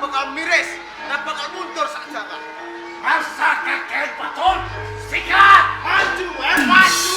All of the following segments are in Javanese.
bakal miris dan bakal mundur saja Pak. Rasa kakek betul. Sikat. Maju, maju.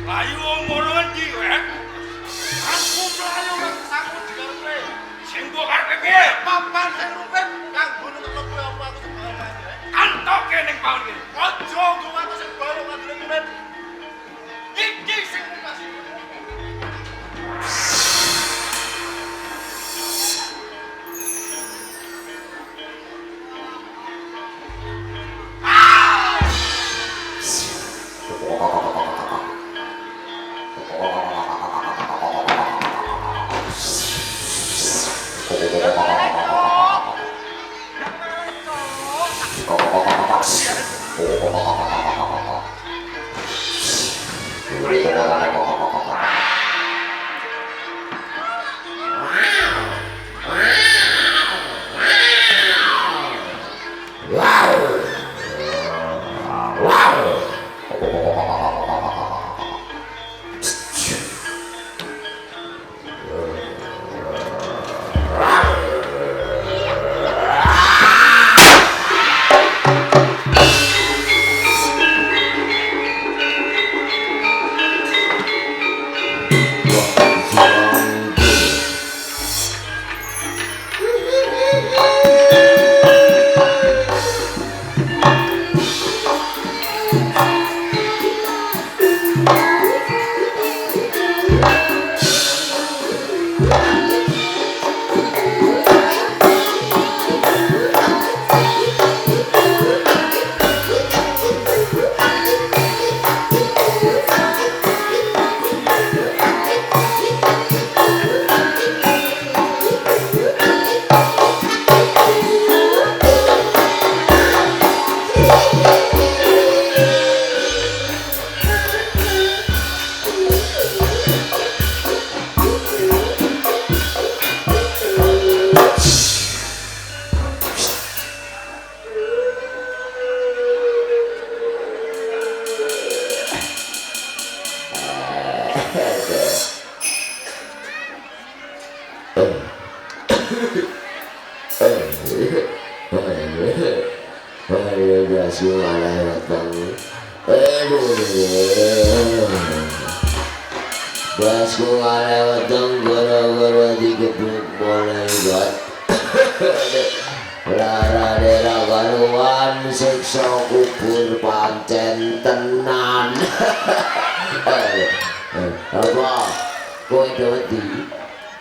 Ayo omongin dia. Aku melayu nang saku digawe. Sing mbok karepe piye? Papan sing rumpet kang gunung lebu apa aku sebagai. Antoke ning paun iki. Aja nggo aku sing baru ngadune urip. Iki sing kasih. Basku lewat gara-gara dikebut mulai buat lara dera karuan siksa kubur pancen tenan. Apa? Kowe wedi?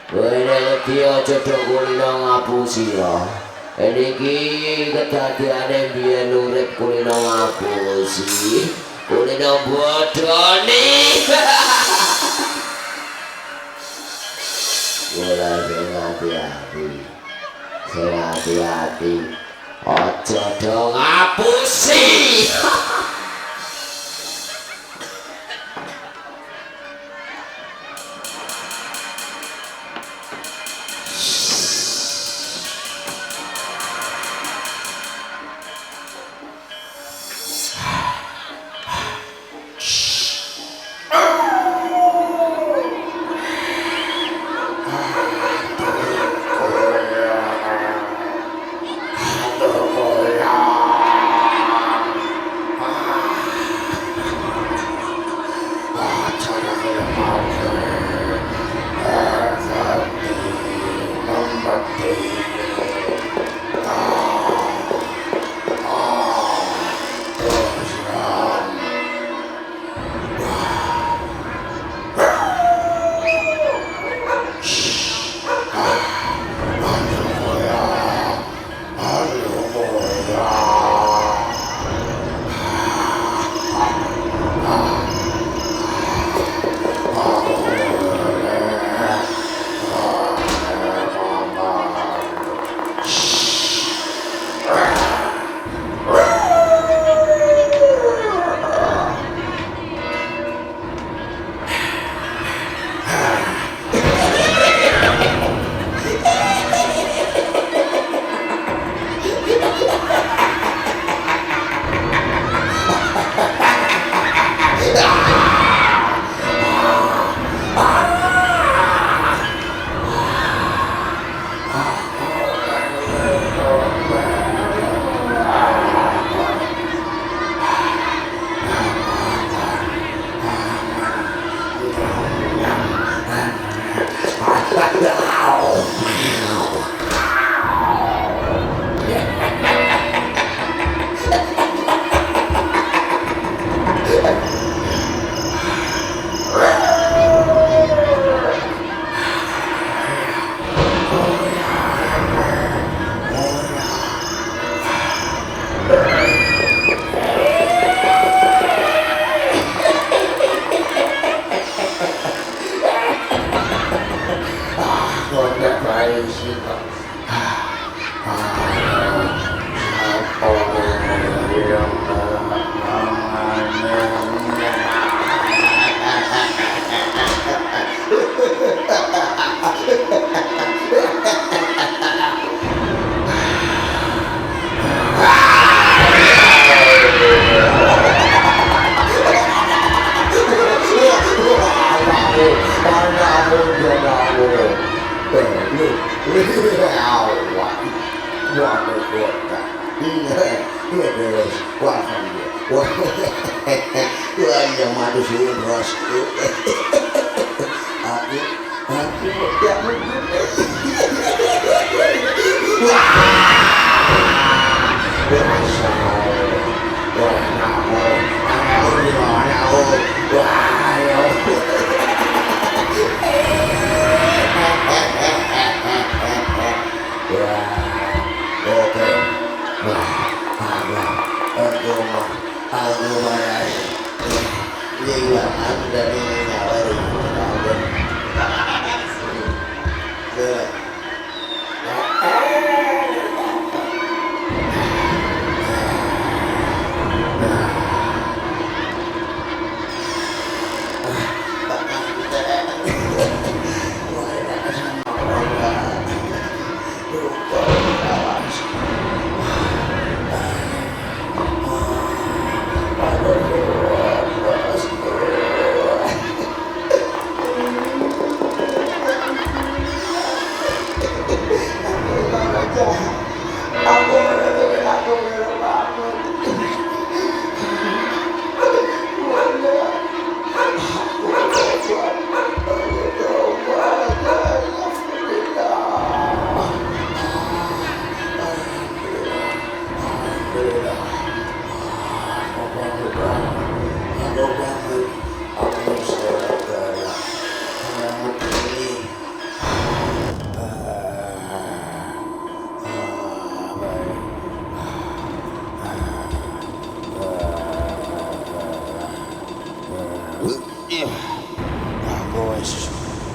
Kowe wedi aja do kulino ngapusi ya. Niki kedadiane biyen urip kulino ngapusi. Kulino bodoni. Mulai sing hati-hati, ojo dong ngapusi.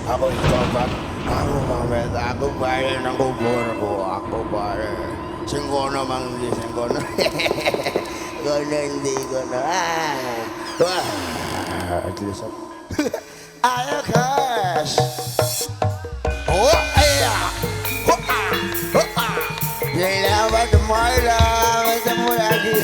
Aku tobat, aku pamit, aku balik nang kuburku, aku balik. Sing kono mang ndi sing kono. Kono ndi kono. Wah. Tulisap. Ayo guys. Oh iya. Gila ketemu lagi.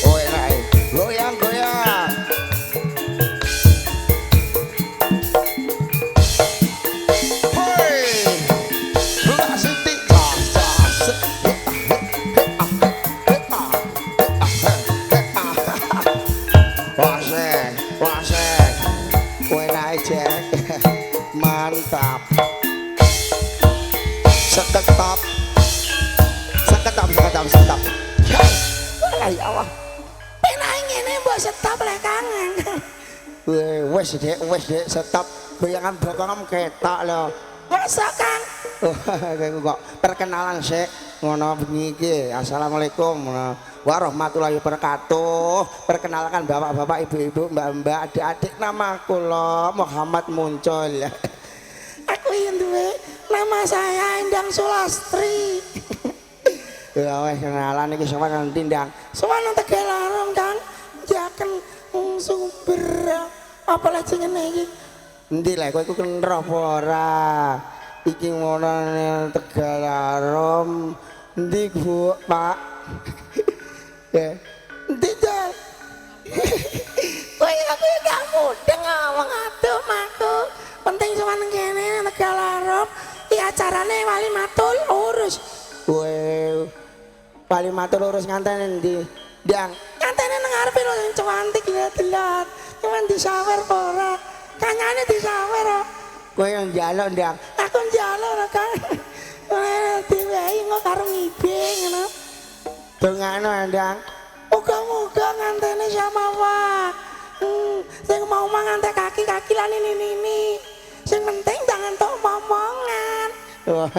Oh enak, goyang goyang. Hoi, buka setik wasek, wasek, enak cek, mantap. Seketap. Setap. Ya Allah. Penake ngene mbok setap lek kangen. Wes Dek, setap. Goyangan bokongem ketok lho. Masa Kang? Kok perkenalan sik ngono bengi iki. Assalamualaikum warahmatullahi wabarakatuh. Perkenalkan bapak-bapak, ibu-ibu, mbak-mbak, adik-adik, nama kula Muhammad Muncul. Aku yang duwe nama saya Endang Sulastri. Ya wes kenalan iki sowan nang Tindang. Sowan nang Tegalarong, Kang. Jaken sumber apa lek jenenge iki? Endi lek kowe iku kenro apa ora? Iki ngono Tegalarong. Endi Bu, Pak? Endi Jal? Kowe aku gak mudeng ngomong aduh maku. Penting sowan nang kene Tegalarong. Iki acarane Wali Matul urus. Kowe Bali matur lurus ngantene ndi? Ndang, ngantene nang ngarepe lho sing cantik lihat-lihat. Cuman disawer apa ora? Kanyane disawer kok. Kowe yang njaluk Ndang. Aku njaluk ora, Kang. Diwehi kok karo ngibing ngono. Dongano Ndang. Muga-muga ngantene samawat. Sing mau mangan kaki-kaki lan ini. Sing penting jangan tok momongan. Wah,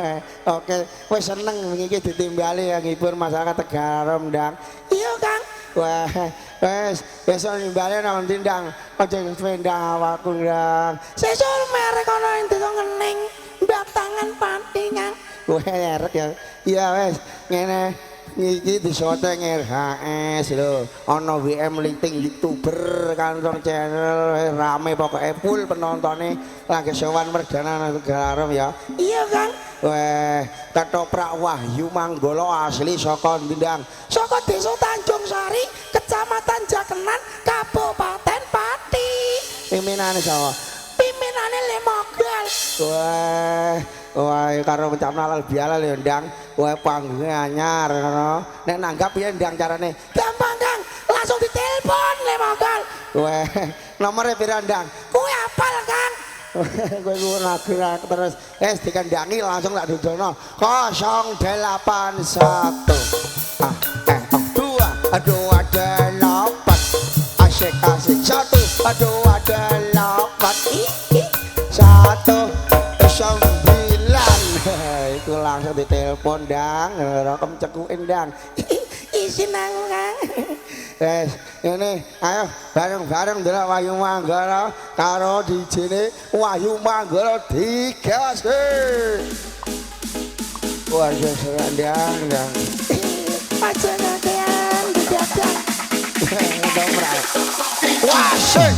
oke, wis seneng iki ditimbali ya ngibur masyarakat Tegarum Ndang. Iya, Kang. Wah, wis besok nimbali nang ndi Ndang. Aja sepeda awakku Ndang. Sesuk merek ana ing desa Ngening, mbak tangan pati Kang. Wah, erek ya. Iya wis, ngene iki disyuting RHS lho. Ana WM linting YouTuber kantong channel rame pokoke full penontone lagi sowan perdana nang Tegarum ya. Iya, Kang. Weh, ketoprak Wahyu Manggolo asli saka Ndang. Saka Desa Tanjung Sari, Kecamatan Jakenan, Kabupaten Pati. Pimpinane sapa? Pimpinane Lemogal. Wah, karo Camnalal Bialal ya Ndang. Wah, panggunge anyar ngono. Nek nanggap piye Ndang carane? Gampang, Kang. Langsung ditelepon Lemogal. Wah, nomore pira Ndang? Kuwi apal, Kang. Kowe lagu terus dikandangi langsung tak dudono 081 2 ada 8 asik 1 aduh ada 8 1 9 itu langsung ditelepon Ndang rekam cekuin Ndang izin aku Kang. Ini ayo bareng-bareng delok Wahyu Manggolo karo dijine Wahyu Manggolo digase. Wah, seru Ndang. Aja kakean didadak. Wah, sik.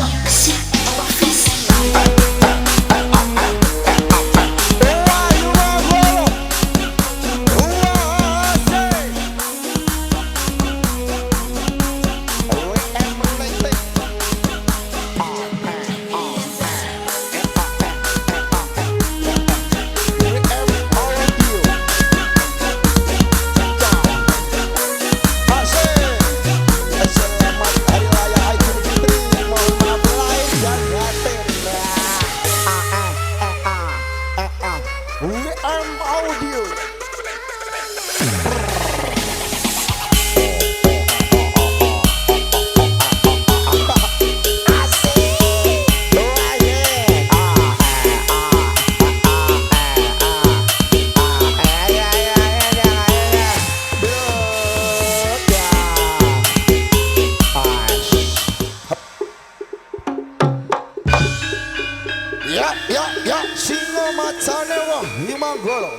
Ya, singo macane Wahyu Manggolo.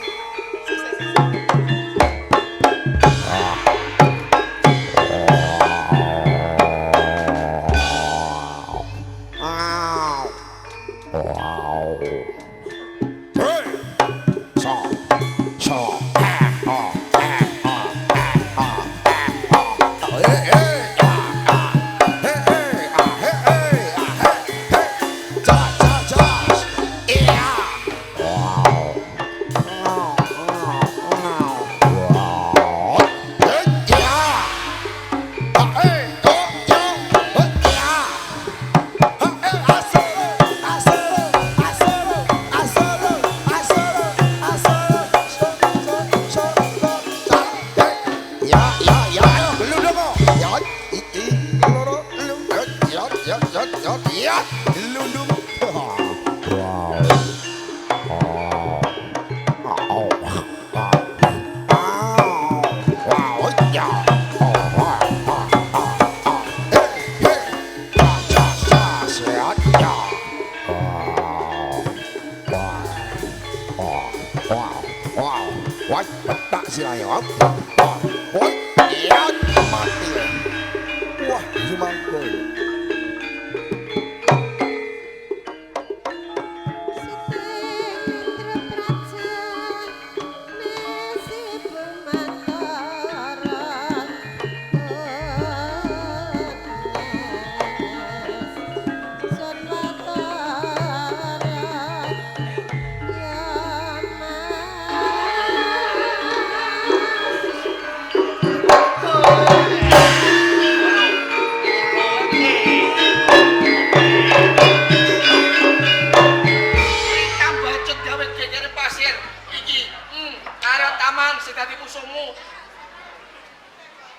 nafsumu.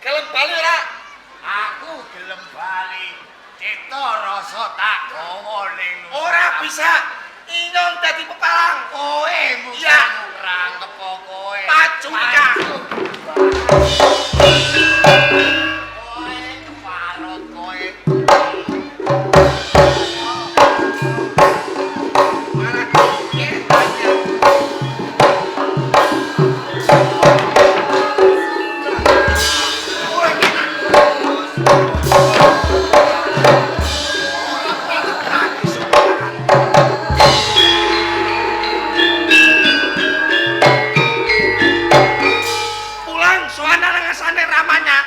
Gelem bali ora? Aku gelem bali. Cita rasa tak gawa ning Ora bisa. Inyong dadi pepalang. kowe Iya. murang apa kowe? Pacuka. Kowe keparot kowe. Malah kaget aja. Pulang soalnya dengan sane ramanya.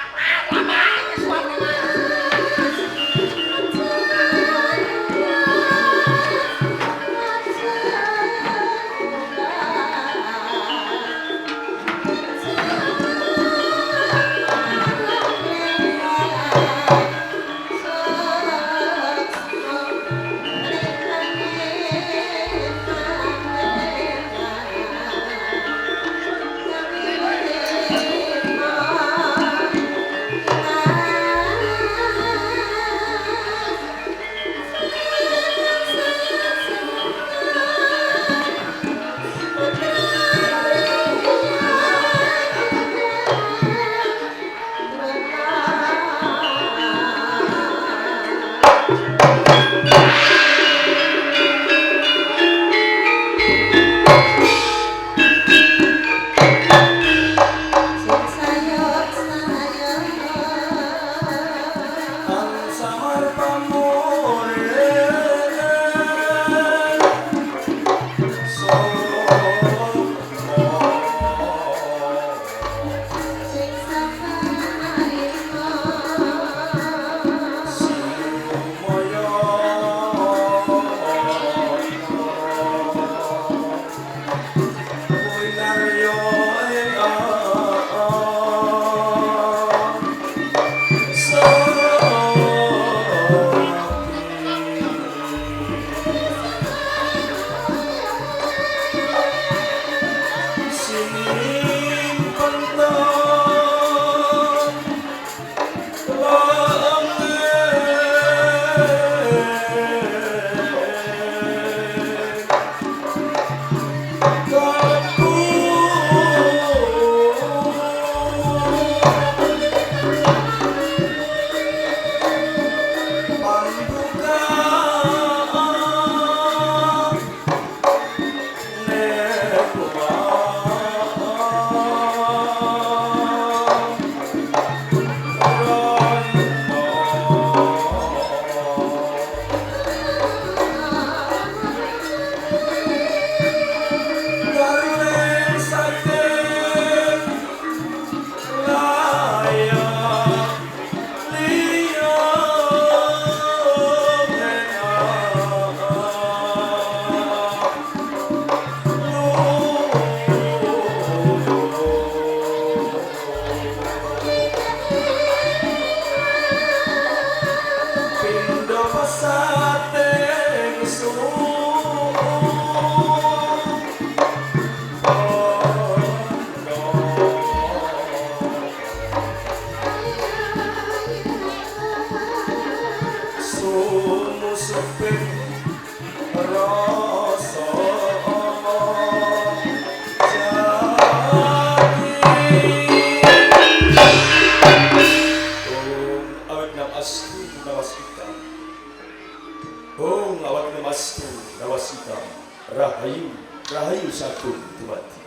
Rahayu, Rahayu satu mati.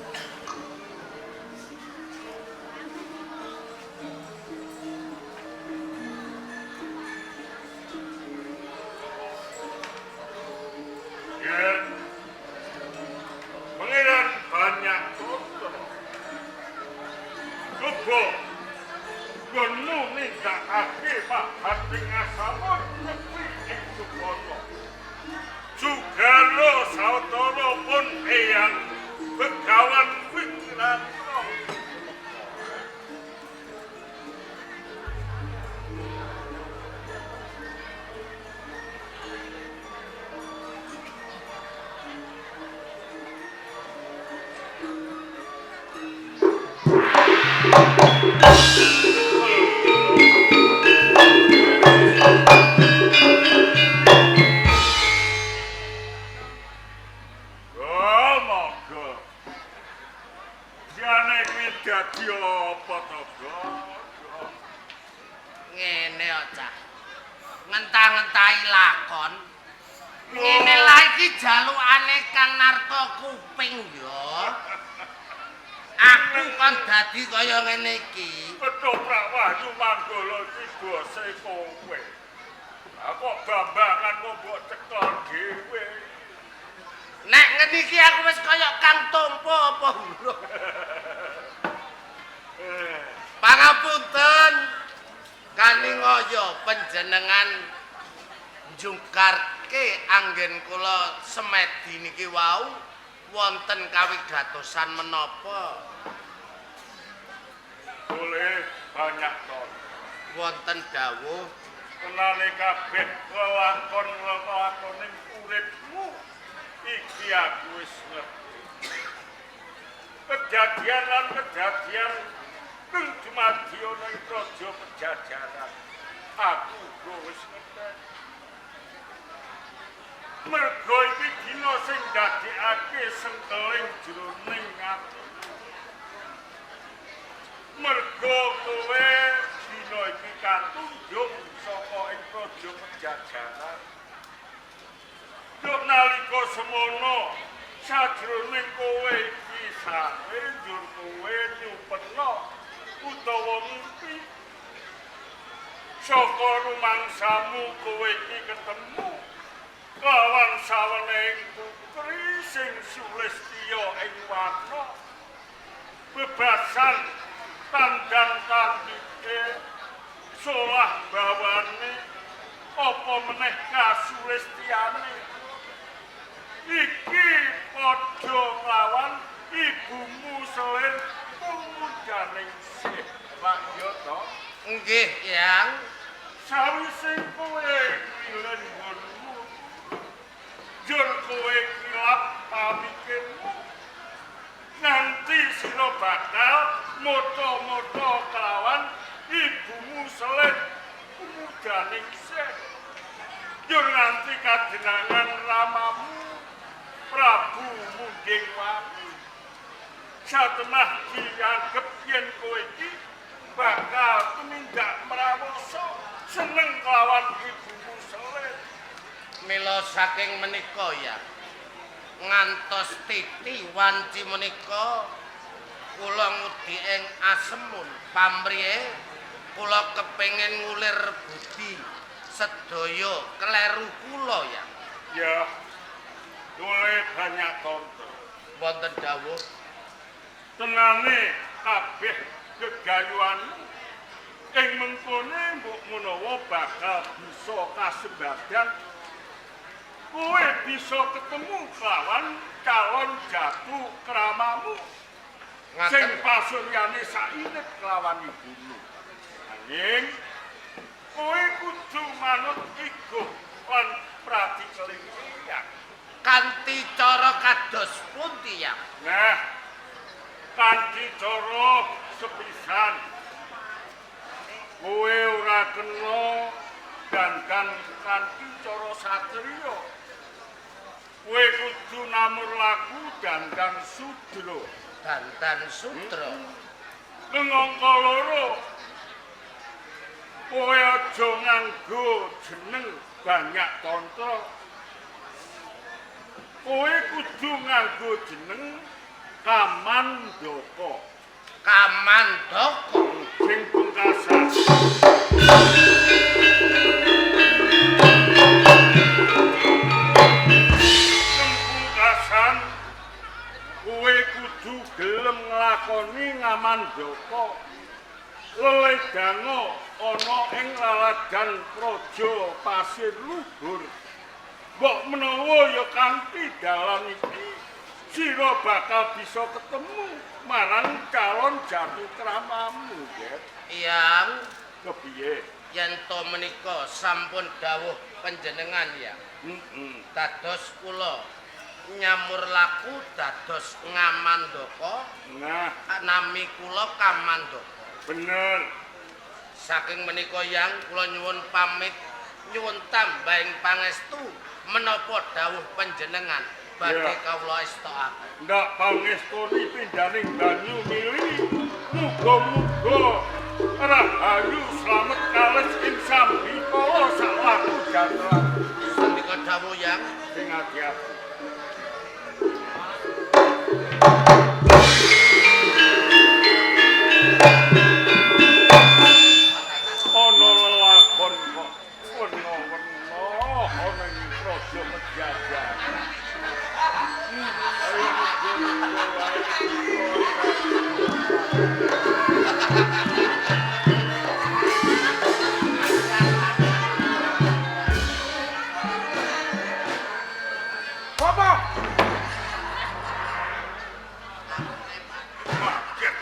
Pangeran banyak kotor. Coba gonu ninggakake Pak Hati Ngasamun nepi ing Sukono. Jugalo sautara pun eyang begawan Wigratno. apa to, Bro? Ngene kok, Cah. Ngentah-ngentahi lakon. Ngene lagi jalukane Kang Narto kuping ya. Aku kon dadi kaya ngene iki. Ketoprak Wahyu Manggala iki bose kowe. Aku bambangan kok mbok cekel dhewe. Nek ngene iki aku wis kaya Kang Tompo apa urung. Pangapunten kaningaya panjenengan njungkarke anggen kula semedi niki wau wonten kawigatosan menapa? Boleh banyak ton. Wonten dawuh Kenane kabeh kelakon-lakoning uripmu iki aku wis ngerti. Kejadian lan kejadian kang dumadi ana ing Praja Pajajaran. Aku wis ngerti. Mergo iki dina sing ndadekake sengkeling jroning ati. Mergo kowe dina iki katunjuk saka ing Praja Pajajaran. Duk nalika semono sajroning kowe iki sae njur kowe nyupetno utawa mimpi saka rumangsamu kowe iki ketemu lawan sawening putri sing Sulistya ing wana bebasan tandang tandike solah bawane apa meneh kasulistyane iki padha lawan ibumu Selir pumudaning sih Pak Yoto. nggih, Yang. Sawise kowe milen ngonmu jur kowe kilap pamikirmu nanti sira bakal moto-moto kelawan ibumu Selir pumudaning sih jur nanti kajenengan ramamu Prabu Munding Wangi satemah dianggep yen kowe iki bakal tumindak mrawasa seneng kelawan ibumu Selir. Mila saking menika ya ngantos titi wanci menika kula ngudi ing Asemun pamriye kula kepengin ngulir budi sedaya kleru kula ya. Ya, oleh banyak tonton. Wonten dawuh Tenane kabeh gegayuanmu ing mengkone mbok menawa bakal bisa kasembadan kowe bisa ketemu kelawan calon jatuh kramamu sing ngaten. pasuryane sainget kelawan ibumu. Anging kowe kudu manut iguh lan pratikeling Yang. Kanthi cara kados pundi ya? Nah, kanthi cara sepisan kowe ora kena dandan kanthi cara satriya. Kowe kudu namur laku dandan sudra. Dandan sutra. Nengangka loro. Kowe aja nganggo jeneng banyak tantra. Kowe kudu nganggo jeneng Kamandaka. Kamandaka. Sing pungkasan. Sing pungkasan kowe kudu gelem nglakoni ngamandaka. Leledana ana ing laladan Praja Pasir Luhur. Mbok menawa ya kanthi dalan iki sira bakal bisa ketemu marang calon jatuh kramamu, Jet. Yang Kepiye? yen to menika sampun dawuh panjenengan ya. Dados kula nyamur laku dados ngamandaka Nah, nami kula Kamandaka. bener. Saking menika Yang kula nyuwun pamit nyuwun tambahing pangestu menapa dawuh panjenengan badhe kawula estakaken. Ndak pangestoni pindaning banyu mili muga-muga Go Rahayu slamet kalis ing sambi kala sak laku jatran. Sandika dawuh yang Sing ati-ati. Ana lelakon kok werna-werna ana ing praja Medjajah. Ayo Bapak!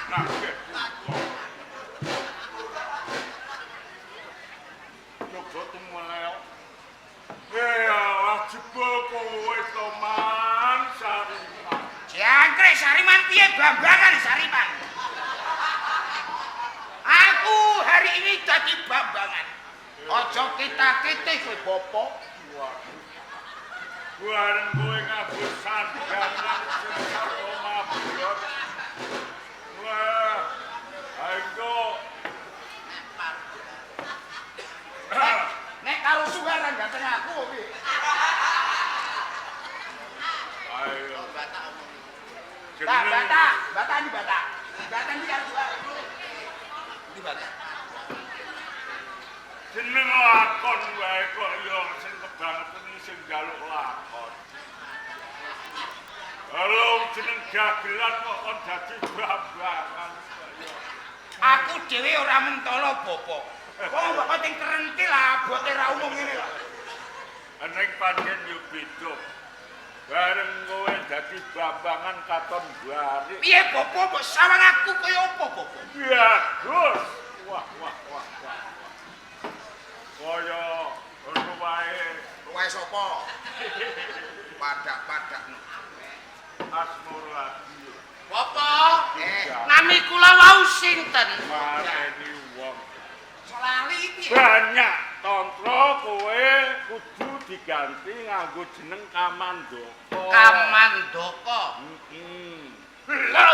Naget. Coba tumuleo. Lah jebul kowe to man Sariman. Jangkrik Sariman piye bambangan Sariman? Aku hari ini jadi bambangan. Ojo kita-kita kowe bopo. Bareng kowe ngabur sandangan sing karo mabur. Wah, ayo. Nek karo suara ganteng aku piye? Ayo. Bata di bata. Bata di karo suara. Di bata. Jeneng lakon wae kok ya sing kebangetan sing njaluk lakon. Halo jeneng dagelan kok kon dadi bambangan. Aku dhewe ora mentolo bopo. Wong bapak sing kerentil abote ra umum ngene lho. Ning pancen yo beda. Bareng kowe dadi bambangan katon bari. Piye bopo mbok sawang aku kaya apa bopo? Ya, Gus. Wah. Kaya ngono wae. Ruwae sapa? Padak-padak. Asmur lagi. Bapak, Eh, nami kula wau sinten? Mareni wong. selali piye? Banyak tantra kowe kudu diganti nganggo jeneng Kamandaka. Kamandaka. Lho.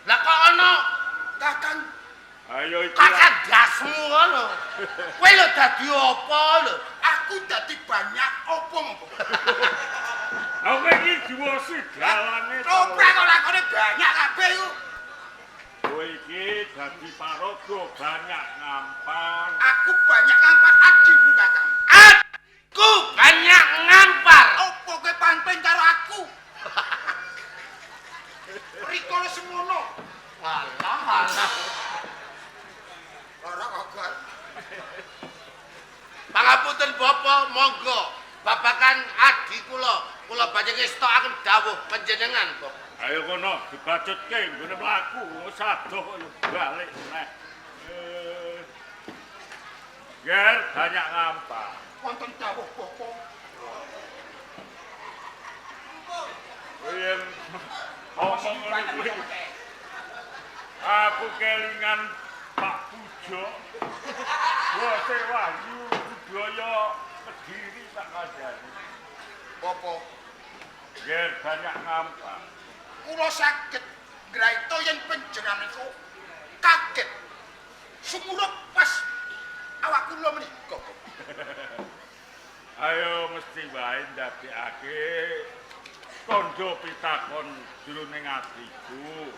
Lah kok ana Kakang Ayo iki. kakak dasmu ngono. Kowe lho dadi apa lho? aku dadi banyak opo mbok. Aku iki diwasi dalane. Toprak kok lakone banyak kabeh iku. Kowe iki dadi paraga banyak ngampar. Aku banyak ngangkat adimu Kakang. Aku banyak ngampar. Opo kowe panteng karo aku? Rikala semono. Alah. Ora kok. Pangapunten Bapak, monggo. Babakan adi kula badhe ngestokaken dawuh panjenengan, Bapak. Ayo kono dibacutke nggone mlaku sadoh balik neh. Ger banyak ngampar. Wonten dawuh Bapak. Yen omong ngene kuwi. Aku kelingan Pak Pujo. Bose Wahyu budaya Kediri tak kandhani. Bapak, Ger banyak ngampar. kula saged ngraita yen panjenengan niku kaget. Sumurup pas awak kula menika. Ayo mesti wae ndadekake kandha pitakon jroning atiku.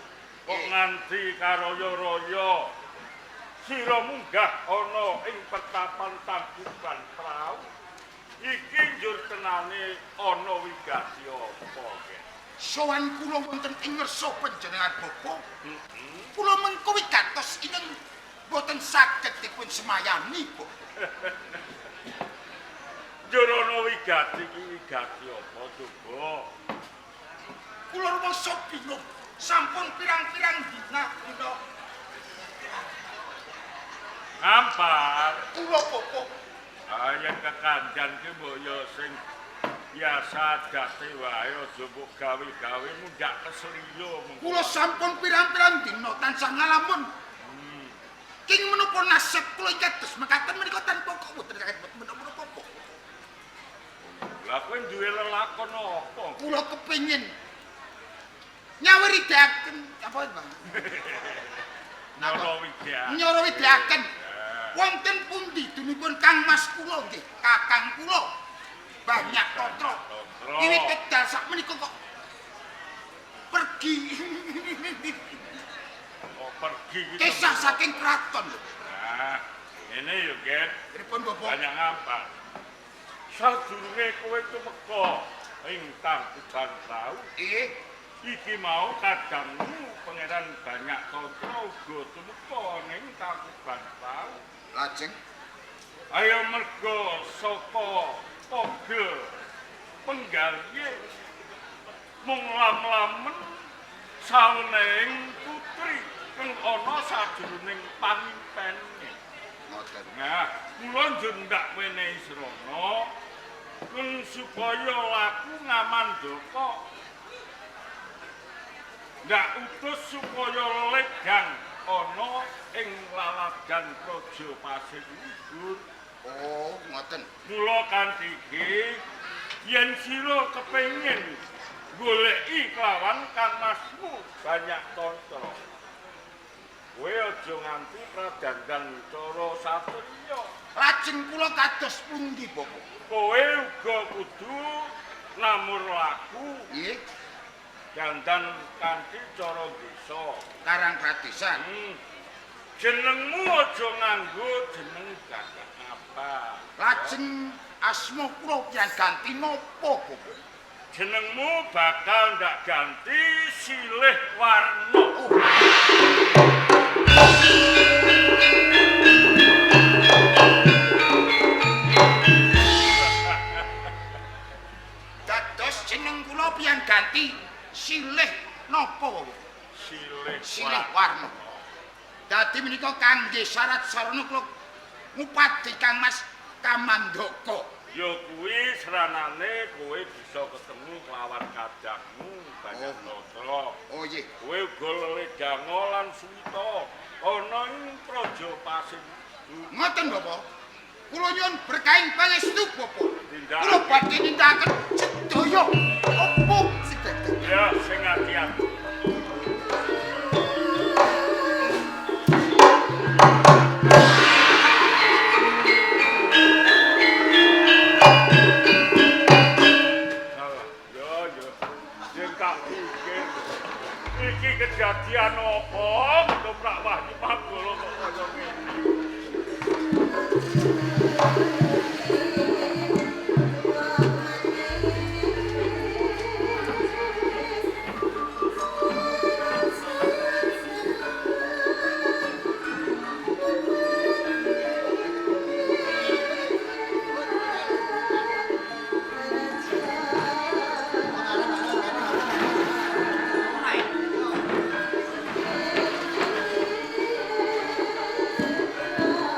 Kok nganti karoyo-royo sira munggah ana ing pertapan Tangkuban Prau. Iki njur tenane ana wigati apa kek. Sowan kula wonten ing ngersa panjenengan Bapak. Kula mengko wigatos ingkang boten saged dipun semayani, Bu. Njur ana wigati iki wigati apa coba? Kula rumangsa bingung. Sampun pirang-pirang dina kula Ngampar. kula Bapak. Ayen kekandhan ki mbok ya sing biasa date wae aja mbok gawe-gawe mundak kesliyo mengko. Kula sampun pirang-pirang dina tansah ngalamun. King menapa nasib kula kados mekaten menika tanpa boten saged menapa Bapak. Lah kowe duwe lelakon apa? Kula kepengin nyawiridaken apa Bang? Nyoro Widyaken. Wonten pundi dunipun Kang Mas kula nggih, Kakang kula. Banyak Tontro. Wiwit wekdal sakmenika kok pergi. Oh, pergi gitu. Kisah saking kraton lho. Nah, ini yo, Gen. Pripun Bapak? Banyak apa? Sadurunge kowe tumeka ing Tangkuban Perahu. Iki mau kadangmu pangeran banyak Tontro uga tumeka ning Tangkuban Perahu. Lajeng Ayo mergo saka pogel penggalih mung lam-lamen saweneng putri kang ana sajroning pamimpene. ngoten. Nah, kula njendak wenehi srana kang supaya laku ngamandaka. Ndak utus supaya legang ana ing lalagan Praja Pasir Luhur. Oh, ngoten. Mula kanthi iki yen sira kepengin goleki kelawan kangmasmu banyak Tontro. Kowe aja nganti pradandang cara satriya. Lajeng kula kados pundi, Bapak? Kowe uga kudu namur laku Nggih, dandan kanthi cara desa. Karang Pradesan. Jenengmu aja nganggo jeneng gagak apa. Lajeng asma kula pian ganti napa, Bapak? Jenengmu bakal ndak ganti Silih Warna. Dados jeneng kula pian ganti Silih napa, Bapak? Silih Warna. Dadi menika kangge syarat sarana kula ngupati Kang Mas Kamandaka. Ya kuwi seranane kowe bisa ketemu kelawan kadangmu banyak Tontro. Oh nggih. Kowe uga leledanga lan suwita ana ing Praja Pasir Luhur. Ngoten, Bapak. Kula nyuwun berkaing pangestu, Bapak. Tindakan. Kula badhe nindakaken sedaya apa sing dadi. Ya sing ati-ati. Iki kejadian apa? Ketoprak Wahyu Manggala kok kaya ngene.